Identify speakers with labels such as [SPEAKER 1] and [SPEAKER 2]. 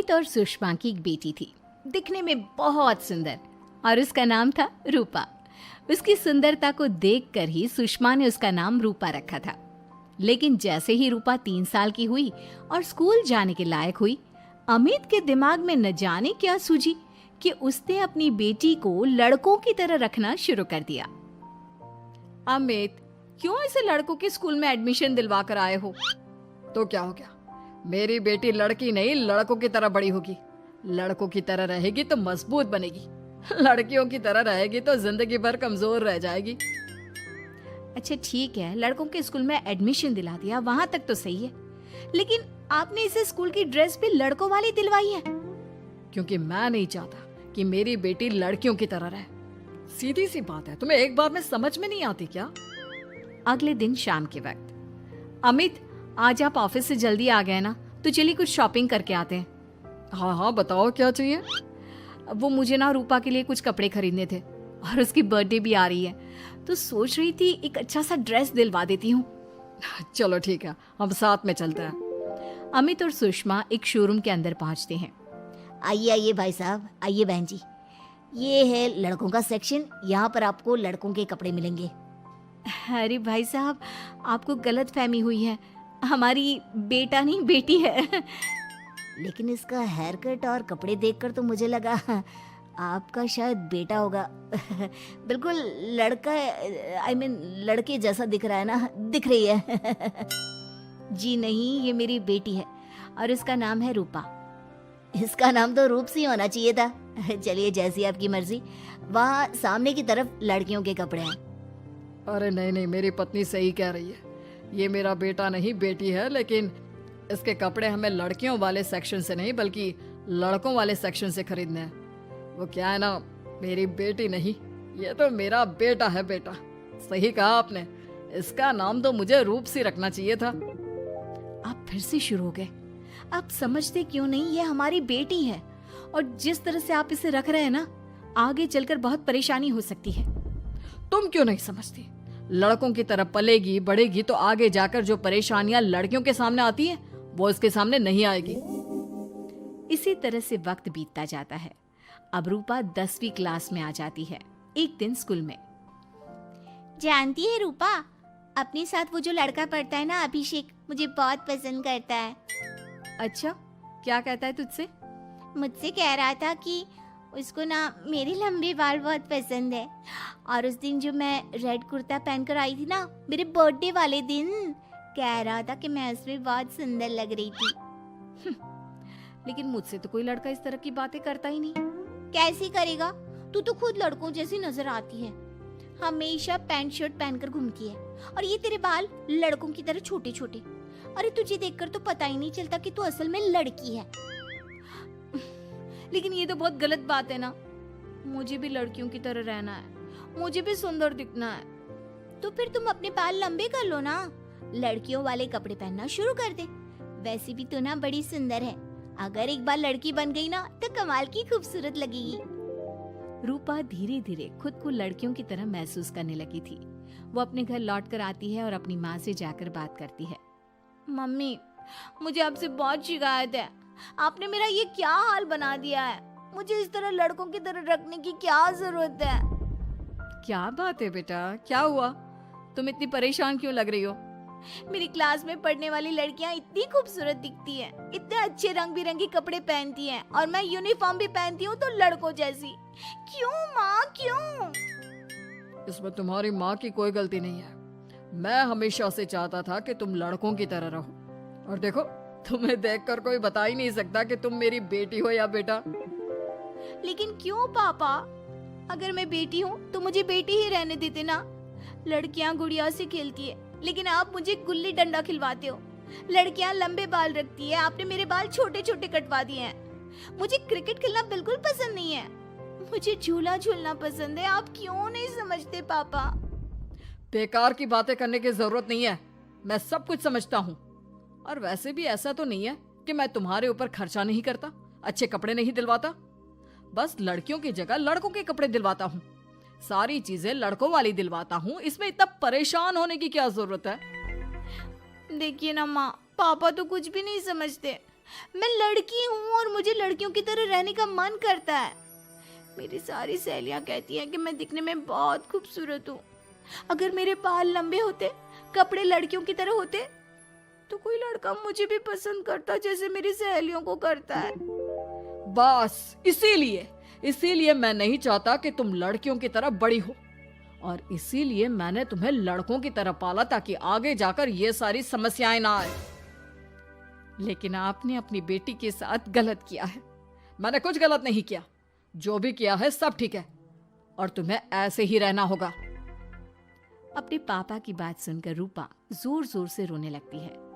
[SPEAKER 1] अमित और सुषमा की एक बेटी थी, दिखने में बहुत सुंदर, और उसका नाम था रूपा। उसकी सुंदरता को देखकर ही सुषमा ने उसका नाम रूपा रखा था। लेकिन जैसे ही रूपा 3 साल की हुई और स्कूल जाने के लायक हुई, अमित के दिमाग में न जाने क्या सूझी कि उसने अपनी बेटी को लड़कों की तरह रखना शुरू कर दिया। अमित, क्यों ऐसे लड़कों के स्कूल में एडमिशन दिलवा कर आए हो?
[SPEAKER 2] तो क्या हो गया, मेरी बेटी लड़की नहीं लड़कों की तरह बड़ी होगी। लड़कों की तरह रहेगी तो मजबूत बनेगी, लड़कियों की तरह रहेगी तो जिंदगी भर कमजोर रह जाएगी।
[SPEAKER 1] अच्छा ठीक है, लड़कों के स्कूल में एडमिशन दिला दिया, वहां तक तो सही है, लेकिन आपने इसे स्कूल की ड्रेस भी लड़कों वाली दिलवाई है।
[SPEAKER 2] क्योंकि मैं नहीं चाहता कि मेरी बेटी लड़कियों की तरह रहे। सीधी सी बात है, तुम्हें एक बार में समझ में नहीं आती क्या?
[SPEAKER 1] अगले दिन शाम के वक्त, अमित आज आप ऑफिस से जल्दी आ गए ना, तो चलिए कुछ शॉपिंग करके आते हैं।
[SPEAKER 2] हाँ हाँ बताओ क्या चाहिए?
[SPEAKER 1] वो मुझे ना रूपा के लिए कुछ कपड़े खरीदने थे और उसकी बर्थडे भी आ रही है, तो सोच रही थी एक अच्छा सा ड्रेस दिलवा देती हूँ।
[SPEAKER 2] चलो ठीक है, हम साथ में चलते हैं।
[SPEAKER 1] अमित और सुषमा एक शोरूम के अंदर पहुंचते हैं।
[SPEAKER 3] आइए आइए भाई साहब, आइए बहन जी, ये है लड़कों का सेक्शन, यहाँ पर आपको लड़कों के कपड़े मिलेंगे।
[SPEAKER 1] अरे भाई साहब, आपको गलत फहमी हुई है, हमारी बेटा नहीं बेटी है।
[SPEAKER 3] लेकिन इसका हेयर कट और कपड़े देखकर तो मुझे लगा आपका शायद बेटा होगा। बिल्कुल लड़का, आई मीन लड़के जैसा दिख रहा है ना, दिख रही है।
[SPEAKER 1] जी नहीं, ये मेरी बेटी है और इसका नाम है रूपा।
[SPEAKER 3] इसका नाम तो रूप सी होना चाहिए था। चलिए जैसी आपकी मर्जी, वहाँ सामने की तरफ लड़कियों के कपड़े हैं।
[SPEAKER 2] अरे नहीं नहीं, मेरी पत्नी सही कह रही है, ये मेरा बेटा नहीं बेटी है, लेकिन इसके कपड़े हमें लड़कियों वाले सेक्शन से नहीं बल्कि लड़कों वाले सेक्शन से खरीदने हैं। वो क्या है ना, मेरी बेटी नहीं, ये तो मेरा बेटा है। बेटा, सही कहा आपने, इसका नाम तो मुझे रूप सी रखना चाहिए था।
[SPEAKER 1] आप फिर से शुरू हो गए। आप समझते क्यों नहीं, ये हमारी बेटी है और जिस तरह से आप इसे रख रहे हैं ना, आगे चलकर बहुत परेशानी हो सकती है।
[SPEAKER 2] तुम क्यों नहीं समझती? लड़कों की तरह पलेगी बढ़ेगी तो आगे जाकर जो परेशानियां लड़कियों के सामने आती हैं, वो इसके सामने नहीं आएगी।
[SPEAKER 1] इसी तरह से वक्त बीतता जाता है। अब रूपा 10वीं क्लास में आ जाती है। एक दिन स्कूल में,
[SPEAKER 3] जानती है रूपा, अपने साथ वो जो लड़का पढ़ता है ना, अभिषेक, मुझे बहुत पसंद करता है।
[SPEAKER 1] अच्छा, क्या कहता है तुझसे?
[SPEAKER 3] मुझसे कह रहा था कि उसको ना मेरे लंबे बाल बहुत पसंद है, और उस दिन जो मैं रेड कुर्ता पहनकर आई थी ना, मेरे बर्थडे वाले दिन, कह रहा था कि मैं उसमें बहुत सुंदर लग रही थी।
[SPEAKER 1] लेकिन मुझसे तो कोई लड़का इस तरह की बातें करता ही नहीं।
[SPEAKER 3] कैसे करेगा? तू तो खुद लड़कों जैसी नजर आती है, हमेशा पैंट शर्ट पहनकर घूमती है, और ये तेरे बाल लड़कों की तरह छोटे छोटे। अरे तुझे देखकर तो पता ही नहीं चलता कि तू असल में लड़की है।
[SPEAKER 1] लेकिन ये तो बहुत गलत बात है ना, मुझे भी लड़कियों की तरह रहना है, मुझे भी सुंदर दिखना है।
[SPEAKER 3] तो फिर तुम अपने बाल लंबे कर लो ना, लड़कियों वाले कपड़े पहनना शुरू कर दे। वैसे भी तू ना बड़ी सुंदर है, अगर एक बार लड़की बन गई ना तो कमाल की खूबसूरत लगेगी।
[SPEAKER 1] रूपा धीरे धीरे खुद को लड़कियों की तरह महसूस करने लगी थी। वो अपने घर लौट कर आती है और अपनी माँ से जाकर बात करती है।
[SPEAKER 3] मम्मी, मुझे आपसे बहुत शिकायत है, आपने मेरा ये क्या हाल बना दिया है, मुझे इस तरह लड़कों की तरह रखने की क्या जरूरत है?
[SPEAKER 1] क्या बात है बेटा, क्या हुआ? तुम इतनी परेशान क्यों लग रही हो?
[SPEAKER 3] मेरी क्लास में पढ़ने वाली लड़कियां इतनी खूबसूरत दिखती हैं, इतने अच्छे रंग बिरंगे कपड़े पहनती हैं, और मैं यूनिफॉर्म भी पहनती हूँ तो लड़कों जैसी। क्यों माँ, क्यों?
[SPEAKER 2] इसमें तुम्हारी माँ की कोई गलती नहीं है। मैं हमेशा से चाहता था कि तुम लड़कों की तरह रहो, और देखो, तुम्हें देखकर कोई बता ही नहीं सकता कि तुम मेरी बेटी हो या बेटा।
[SPEAKER 3] लेकिन क्यों पापा? अगर मैं बेटी हूँ तो मुझे बेटी ही रहने देते ना। लड़कियाँ गुड़िया से खेलती है, लेकिन आप मुझे गुल्ली डंडा खिलवाते हो। लड़कियाँ लंबे बाल रखती है, आपने मेरे बाल छोटे छोटे कटवा दिए हैं। मुझे क्रिकेट खेलना बिल्कुल पसंद नहीं है, मुझे झूला झूलना पसंद है। आप क्यों नहीं समझते पापा?
[SPEAKER 2] बेकार की बातें करने की जरूरत नहीं है, मैं सब कुछ समझता हूँ। और वैसे भी ऐसा तो नहीं है कि मैं तुम्हारे ऊपर खर्चा नहीं करता, अच्छे कपड़े नहीं दिलवाता, बस लड़कियों की जगह लड़कों के कपड़े दिलवाता हूँ, सारी चीजें लड़कों वाली दिलवाता हूँ। इसमें इतना परेशान होने की क्या जरूरत है?
[SPEAKER 3] देखिए ना माँ, पापा तो कुछ भी नहीं समझते। मैं लड़की हूँ और मुझे लड़कियों की तरह रहने का मन करता है। मेरी सारी सहेलियां कहती हैं कि मैं दिखने में बहुत खूबसूरत हूँ। अगर मेरे बाल लंबे होते, कपड़े लड़कियों की तरह होते, तो कोई लड़का मुझे भी पसंद करता जैसे मेरी सहेलियों को करता है।
[SPEAKER 2] बस इसीलिए मैं नहीं चाहता कि तुम लड़कियों की तरह बड़ी हो, और इसीलिए मैंने तुम्हें लड़कों की तरह पाला ताकि आगे जाकर ये सारी समस्याएं ना आए। लेकिन आपने अपनी बेटी के साथ गलत किया है। मैंने कुछ गलत नहीं किया, जो भी किया है सब ठीक है, और तुम्हें ऐसे ही रहना होगा।
[SPEAKER 1] अपने पापा की बात सुनकर रूपा जोर जोर से रोने लगती है।